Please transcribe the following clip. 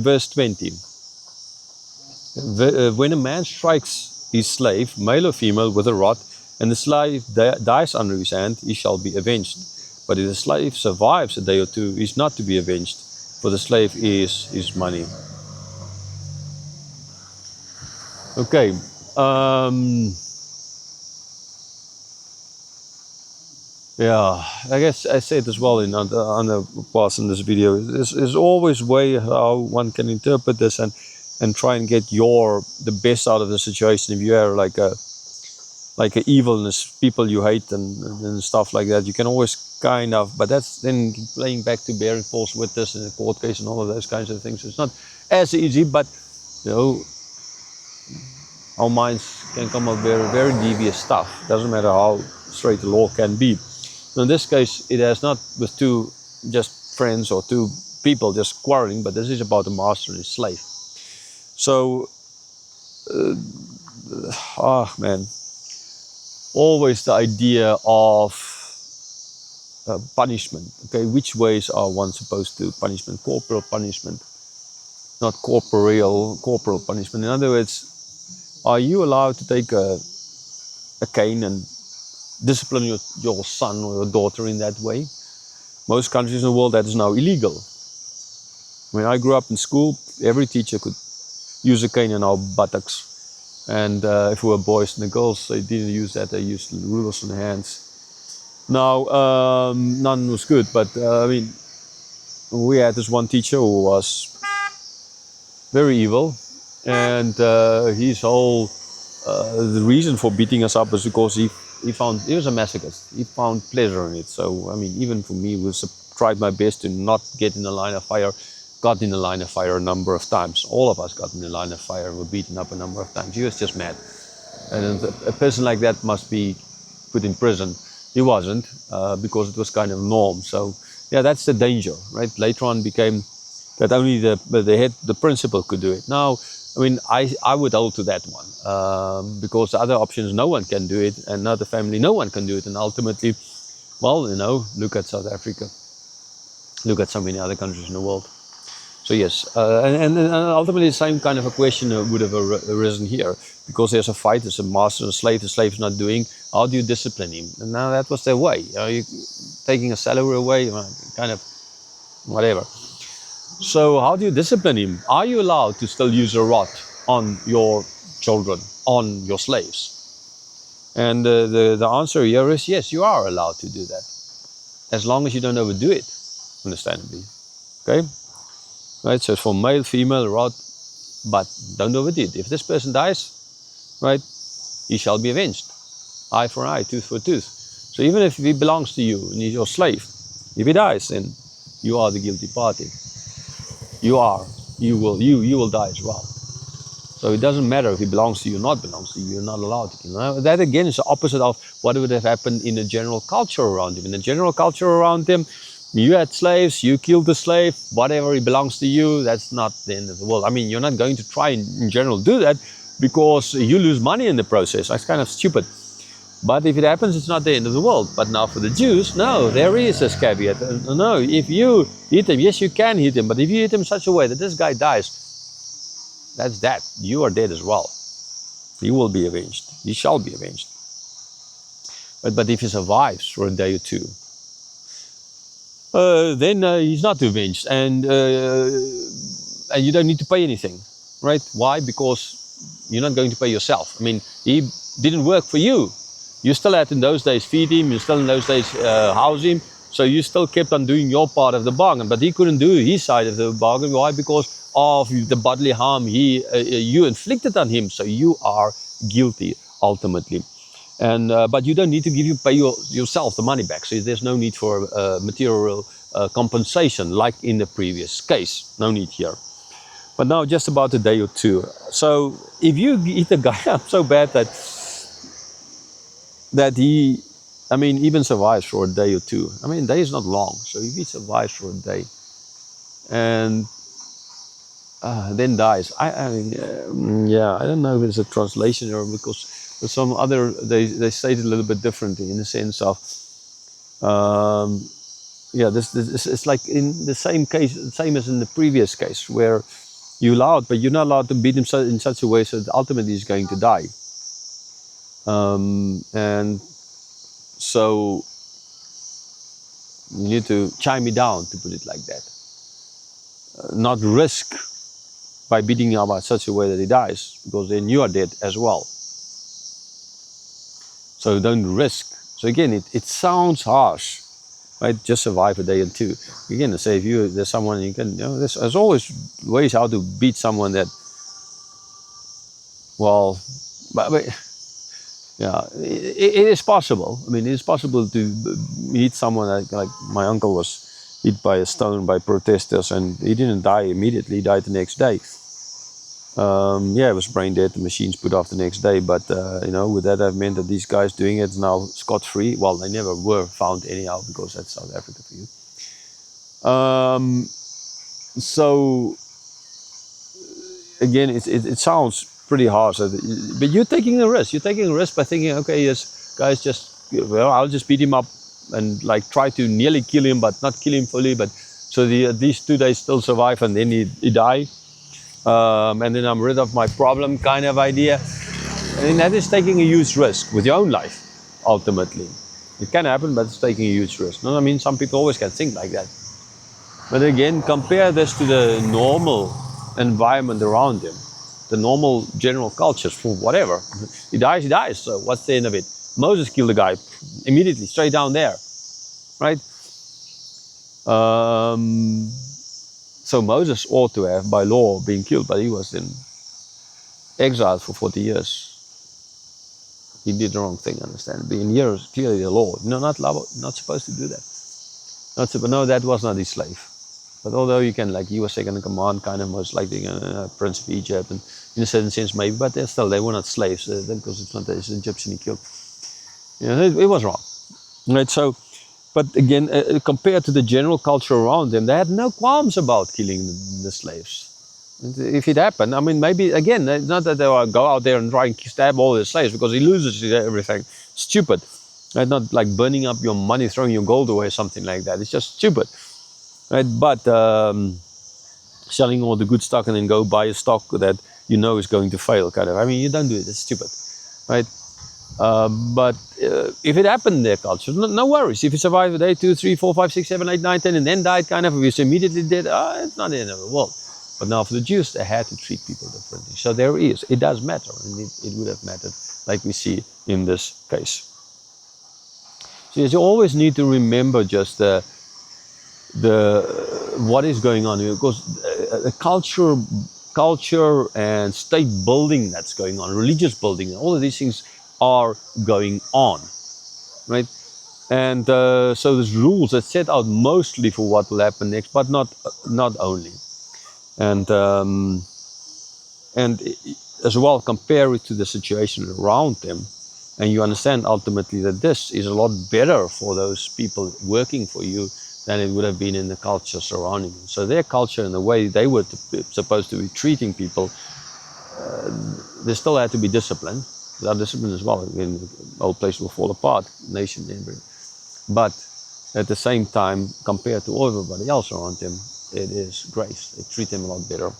verse 20. When a man strikes his slave, male or female, with a rod, and the slave dies under his hand, he shall be avenged. But if the slave survives a day or two, he is not to be avenged, for the slave is his money. Okay. Yeah, I guess I said as well in other parts in this video. There's always a way how one can interpret this and try and get the best out of the situation. If you are like a evilness, people you hate and stuff like that, you can always kind of, but that's then playing back to bearing false witness in a court case and all of those kinds of things. It's not as easy, but you know, our minds can come up with very devious stuff. Doesn't matter how straight the law can be. In this case, it has not with two just friends or two people just quarreling, but this is about a master and his slave. So, man, always the idea of punishment. Okay, which ways are one supposed to punishment? Corporal punishment, not corporal punishment. In other words, are you allowed to take a cane and discipline your son or your daughter in that way? Most countries in the world that is now illegal. When I grew up in school, every teacher could use a cane in our buttocks, and if we were boys and the girls, they didn't use that. They used rulers in the hands. Now none was good, but I mean, we had this one teacher who was very evil, and his whole the reason for beating us up was because he was a masochist. He found pleasure in it. So, I mean, even for me, tried my best to not get in the line of fire, got in the line of fire a number of times. All of us got in the line of fire and were beaten up a number of times. He was just mad. And a person like that must be put in prison. He wasn't, because it was kind of norm. So, yeah, that's the danger, right? Later on became that only the principal could do it. Now, I mean, I would hold to that one, because the other options, no one can do it, and not the family, no one can do it. And ultimately, well, you know, look at South Africa, look at so many other countries in the world. So yes, and ultimately the same kind of a question would have arisen here, because there's a fight, there's a master and a slave, the slave's not doing, how do you discipline him? And now that was their way. Are you taking a salary away, kind of whatever. So how do you discipline him? Are you allowed to still use a rod on your children, on your slaves? And the answer here is yes, you are allowed to do that, as long as you don't overdo it, understandably. Okay? Right, so for male, female, rod, but don't overdo it. If this person dies, right, he shall be avenged. Eye for eye, tooth for tooth. So even if he belongs to you and he's your slave, if he dies, then you are the guilty party. You will die as well. So it doesn't matter if he belongs to you or not belongs to you, you're not allowed to kill him. That again is the opposite of what would have happened in the general culture around him. In the general culture around him, you had slaves, you killed the slave, whatever he belongs to you, that's not the end of the world. I mean, you're not going to try in general do that, because you lose money in the process. That's kind of stupid. But if it happens, it's not the end of the world. But now for the Jews, no, there is this caveat. No, if you hit him, yes, you can hit him, but if you hit him in such a way that this guy dies, that's that. You are dead as well. He will be avenged. He shall be avenged. But if he survives for a day or two, then he's not avenged, and you don't need to pay anything, right? Why? Because you're not going to pay yourself. I mean, he didn't work for you. You still had in those days feed him, you still in those days house him, so you still kept on doing your part of the bargain, but he couldn't do his side of the bargain. Why? Because of the bodily harm you inflicted on him, so you are guilty ultimately. And but you don't need to pay yourself the money back, so there's no need for material compensation like in the previous case. No need here. But now just about a day or two. So if you hit a guy up so bad that he, I mean, even survives for a day or two. I mean, a day is not long, so if he survives for a day and then dies, I mean, yeah, I don't know if it's a translation or because some other, they state it a little bit differently in the sense of, yeah, this it's like in the same case, same as in the previous case, where You're allowed, but you're not allowed to beat him in such a way so that ultimately he's going to die. And so you need to chime me down, to put it like that. Not risk by beating him up in such a way that he dies, because then you are dead as well. So don't risk. So again, it sounds harsh, right? Just survive a day or two. Again, say if there's someone you can, there's always ways how to beat someone that, well, but yeah, it is possible. I mean, it's possible to meet someone like my uncle was hit by a stone by protesters, and he didn't die immediately. He died the next day. Yeah, it was brain dead. The machines put off the next day. But would that have meant that these guys doing it now scot-free? Well, they never were found anyhow, because that's South Africa for you. So again, it sounds pretty harsh, but you're taking a risk. You're taking a risk by thinking, okay, yes, guys, I'll just beat him up and like try to nearly kill him, but not kill him fully. But so these 2 days still survive, and then he die. And then I'm rid of my problem kind of idea. And that is taking a huge risk with your own life, ultimately. It can happen, but it's taking a huge risk. No, I mean, some people always can think like that. But again, compare this to the normal environment around him, the normal general cultures for whatever. He dies, so what's the end of it? Moses killed the guy immediately, straight down there, right? So Moses ought to have, by law, been killed, but he was then exiled for 40 years. He did the wrong thing, understand? Being here is clearly the law. No, not supposed to do that. No, that was not his slave. But although you can, like, he was second in command, kind of most like the Prince of Egypt, and in a certain sense maybe, but they were not slaves, because it's not it's Egyptian he killed. It was wrong. Right, so, but again, compared to the general culture around them, they had no qualms about killing the slaves. If it happened, I mean, maybe, again, not that they will go out there and try and stab all the slaves, because he loses everything. Stupid. Right? Not like burning up your money, throwing your gold away, something like that. It's just stupid. Right? But selling all the good stock and then go buy a stock that you know is going to fail, kind of. I mean, you don't do it. It's stupid. Right? But if it happened in their culture, no worries. If you survive a day, 2, 3, 4, 5, 6, 7, 8, 9, 10, and then died, kind of, if you immediately dead, it's not the end of the world. But now for the Jews, they had to treat people differently. So there is. It does matter, and it would have mattered, like we see in this case. So you always need to remember just what is going on here, because the culture and state building that's going on, religious building, all of these things are going on, right? And so there's rules that set out mostly for what will happen next, but not only. And as well, compare it to the situation around them, and you understand ultimately that this is a lot better for those people working for you than it would have been in the culture surrounding them. So their culture and the way they were supposed to be treating people, there still had to be discipline. Without discipline as well, the whole place will fall apart, nation, everything. But at the same time, compared to everybody else around them, it is grace. They treat them a lot better.